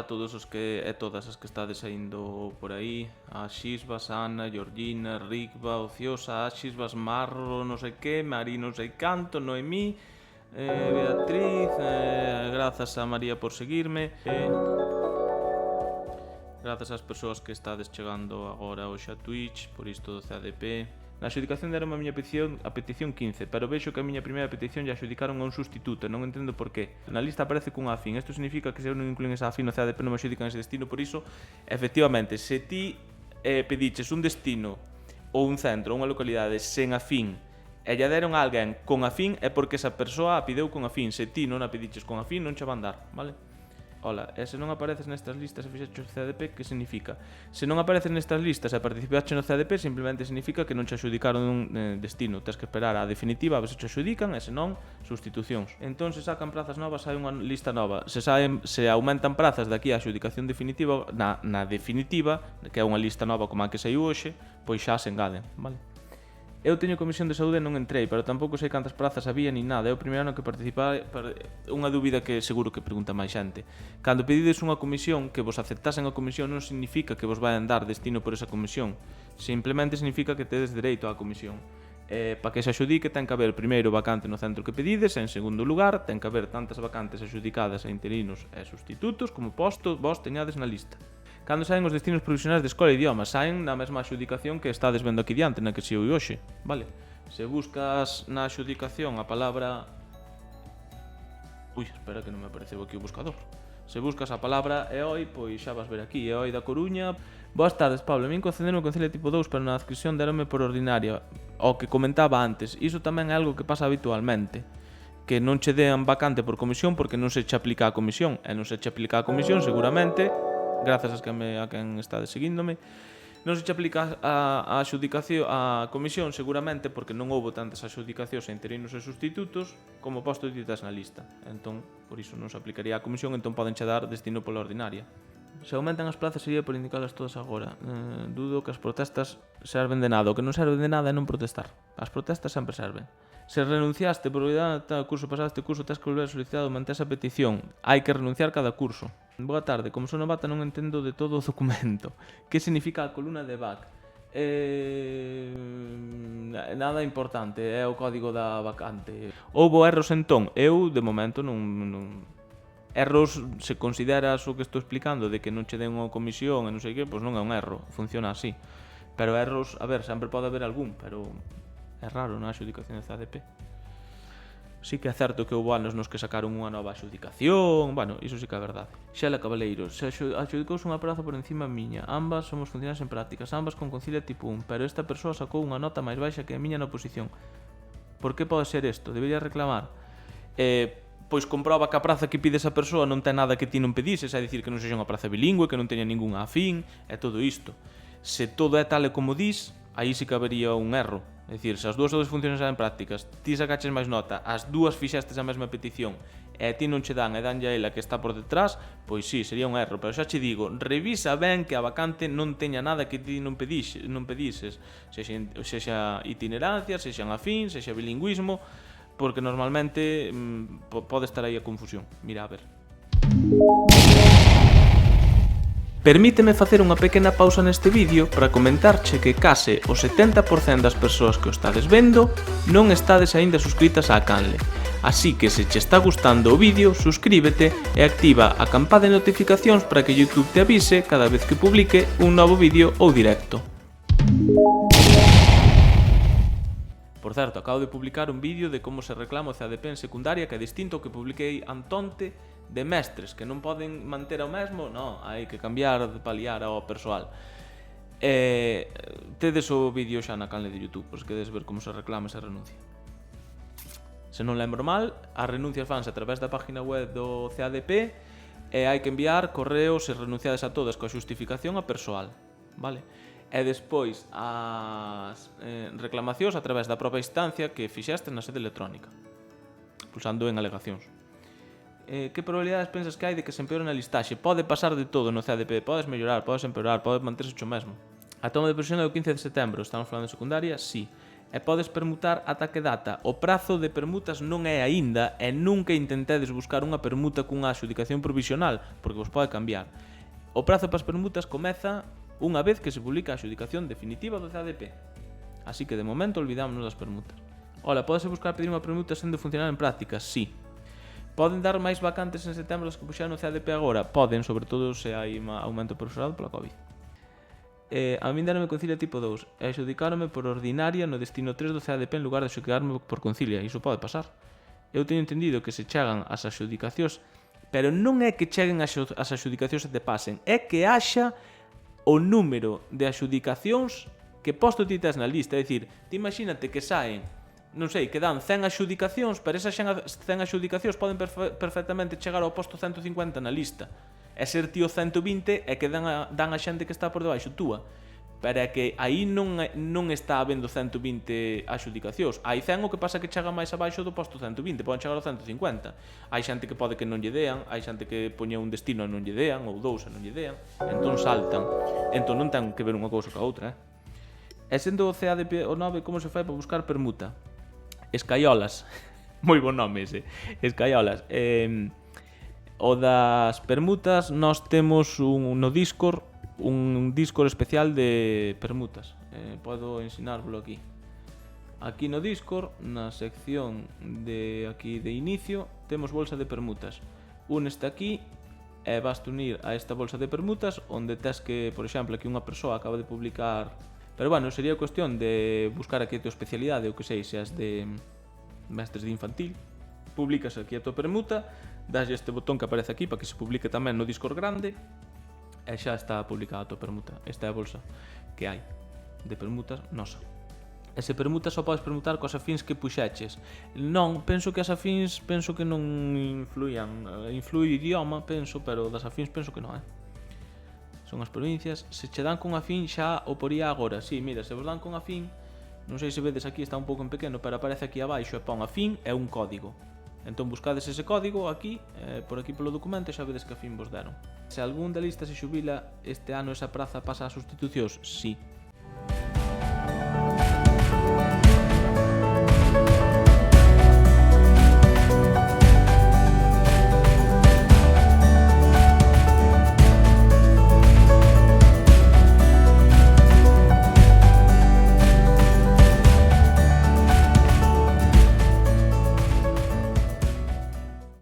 a todos os que e todas as que estades saindo por aí, a Xisbas, Ana, Georgina, Rigba, Ociosa, Axisbas, Marro, non sei que, Mari non sei canto, Noemí, Beatriz, grazas a María por seguirme, grazas ás persoas que estades chegando agora hoxe a Twitch por isto do CADP. Na adxudicación deron a miña petición, a petición 15, pero vexo que a miña primeira petición lle adxudicaron a un sustituto, non entendo por qué. Na lista aparece cunha afín, isto significa que se eu non incluen esa afín no CADP non me adxudican ese destino, por iso, efectivamente, se ti pediches un destino ou un centro ou unha localidade sen afín e lle deron a alguén con afín é porque esa persoa a pideu con afín, se ti non a pediches con afín non che van dar, vale? Ola, e se non apareces nestas listas e fixeches o CADP, que significa? Se non apareces nestas listas e participaste no CADP, simplemente significa que non che adxudicaron un destino. Tens que esperar a definitiva a ver se che adxudican e se non, sustitucións. Entón, se sacan prazas novas, hai unha lista nova. Se aumentan prazas daqui á adxudicación definitiva, na definitiva, que é unha lista nova como a que saiu hoxe, pois xa se engaden, vale? Eu teño comisión de saúde e non entrei, pero tampouco sei cantas prazas había ni nada. É o primeiro ano que participar. Unha dúbida que seguro que pregunta máis xente. Cando pedides unha comisión, que vos aceptasen a comisión non significa que vos vayan dar destino por esa comisión. Simplemente significa que tedes dereito á comisión. Para que se adxudique ten que haber primeiro vacante no centro que pedides, en segundo lugar ten que haber tantas vacantes adxudicadas a interinos e sustitutos como posto vos teñades na lista. Cando saen os destinos provisionais de escola e idiomas, saen na mesma adxudicación que estades vendo aquí diante, na que se oi hoxe, vale? Se buscas na adxudicación a palabra... Ui, espera que non me apareceu aquí o buscador. Se buscas a palabra EOI, pois xa vas ver aquí, EOI da Coruña. Boas tardes, Pablo, a min concederme o Concello tipo 2, pero na adscripción deronme por ordinaria. O que comentaba antes, iso tamén é algo que pasa habitualmente, que non che dean vacante por comisión porque non se che aplica a comisión, e non se che aplica a comisión seguramente... Grazas a quen estade seguíndome. Non se che aplica a adxudicación a comisión seguramente porque non houbo tantas adxudicacións a interinos e sustitutos como postos ditas na lista. Entón, por iso non se aplicaría a comisión, entón poden che dar destino pola ordinaria. Se aumentan as plazas sería por indicalas todas agora. Dudo que as protestas serven de nada. O que non serve de nada é non protestar. As protestas sempre serven. Se renunciaste por o curso pasado este curso, tens que volver a solicitar ou manter esa petición. Hai que renunciar cada curso. Boa tarde, como sou novata non entendo de todo o documento. Que significa a columna de back? Nada importante, é o código da vacante. Houbo erros entón? Eu, de momento, non... Erros, se consideras o que estou explicando de que non che den unha comisión e non sei que, pois non é un erro, funciona así. Pero erros, a ver, sempre pode haber algún, pero é raro na adxudicación de CADP. Sí que é certo que houve anos nos que sacaron unha nova adxudicación, bueno, iso sí que é verdade. Xela Cabaleiro, se adxudicouse unha praza por encima miña, ambas somos funcionarios en prácticas, ambas con concilio tipo 1, pero esta persoa sacou unha nota máis baixa que a miña na oposición. Por que pode ser isto? Debería reclamar? Pois comproba que a praza que pide esa persoa non ten nada que ti non pedises, é dicir que non sexa unha praza bilingüe, que non teña ningunha afín, é todo isto. Se todo é tal e como dis, aí sí que habería un erro. É dicir, se as dúas funciones eran prácticas, ti sacaches máis nota, as dúas fixestes a mesma petición e a ti non che dan e danlle a ela que está por detrás, pois sí, sería un erro. Pero xa che digo, revisa ben que a vacante non teña nada que ti non pedises, sexa itinerancia, sexa afín, sexa bilingüismo, porque normalmente pode estar aí a confusión. Mira, a ver. Permíteme facer unha pequena pausa neste vídeo para comentarche que case o 70% das persoas que o estades vendo non estades aínda suscritas á canle. Así que se che está gustando o vídeo, suscríbete e activa a campa de notificacións para que YouTube te avise cada vez que publique un novo vídeo ou directo. Por certo, acabo de publicar un vídeo de como se reclama o CADP en secundaria que é distinto ao que publiquei antonte de mestres que non poden manter o mesmo, non, hai que cambiar de paliar ao persoal. Tedes o vídeo xa na canle de YouTube, pois quedes ver como se reclama esa renuncia. Se non lembro mal, as renuncias fanse a través da página web do CADP e hai que enviar correos se renunciades a todas coa xustificación a persoal, vale? E despois as reclamacións a través da propia instancia que fixeste na sede electrónica, pulsando en alegacións. Que probabilidades pensas que hai de que se empeore na listaxe? Pode pasar de todo no CADP, podes mellorar, podes empeorar, podes manterse o mesmo. A toma de decisión é o 15 de setembro, estamos falando de secundaria? Sí. e podes permutar ata que data. O prazo de permutas non é aínda e nunca intentedes buscar unha permuta cunha adxudicación provisional, porque vos pode cambiar. O prazo para as permutas comeza unha vez que se publica a adxudicación definitiva do CADP. Así que de momento olvidámonos das permutas. Ola, podese buscar pedir unha permuta sendo funcional en prácticas? Sí. Poden dar máis vacantes en setembro das que puxeron no CADP agora? Poden, sobre todo se hai aumento profesorado pola COVID. A min deronme Concilia tipo 2 e adxudicaronme por ordinaria no destino 3 do CADP en lugar de adxudicarme por Concilia. Iso pode pasar. Eu teño entendido que se chegan as adxudicacións, pero non é que cheguen as adxudicacións e te pasen, é que haxa o número de adxudicacións que posto ti tes na lista. É dicir, ti imagínate que saen, non sei, que dan 100 adxudicacións, pero esas 100 adxudicacións poden perfectamente chegar ao posto 150 na lista. E ser tío 120 é que dan a xente que está por debaixo túa. Pero é que aí non está habendo 120 adxudicacións. Hai 100 o que pasa que chega máis abaixo do posto 120, poden chegar ao 150. Hai xente que pode que non lle dean, hai xente que poña un destino e non lle dean, ou dous e non lle dean, entón saltan. Entón non ten que ver unha cousa ca outra, E sendo o CADP o 9, como se fai para buscar permuta? Escaiolas. Moi bon nome ese. Escaiolas. O das permutas, nós temos no Discord un Discord especial de permutas. Podo ensinárvelo aquí. Aquí no Discord, na sección de aquí de inicio, temos bolsa de permutas. Úneste aquí e vas unir a esta bolsa de permutas onde tes que, por exemplo, aquí unha persoa acaba de publicar. Pero bueno, sería cuestión de buscar aquí a tua especialidade, ou que sei, seas de mestres de infantil. Publicas aquí a tua permuta, daslle este botón que aparece aquí para que se publique tamén no Discord grande e xa está publicada a tua permuta. Esta é a bolsa que hai de permutas nosa. E se permutas só podes permutar cos afíns que puxeches. Non, penso que as afíns que non influían. Influi o idioma, penso, pero das afíns penso que non, Son as provincias. Se che dan con afín xa o poría agora. Si, mira, se vos dan con afín, non sei se vedes aquí, está un pouco en pequeno, pero aparece aquí abaixo e pon afín e un código. Entón buscades ese código aquí, por aquí polo documento, e xa vedes que afín vos deron. Se algún da lista se xubila este ano esa praza pasa a sustitucións, sí.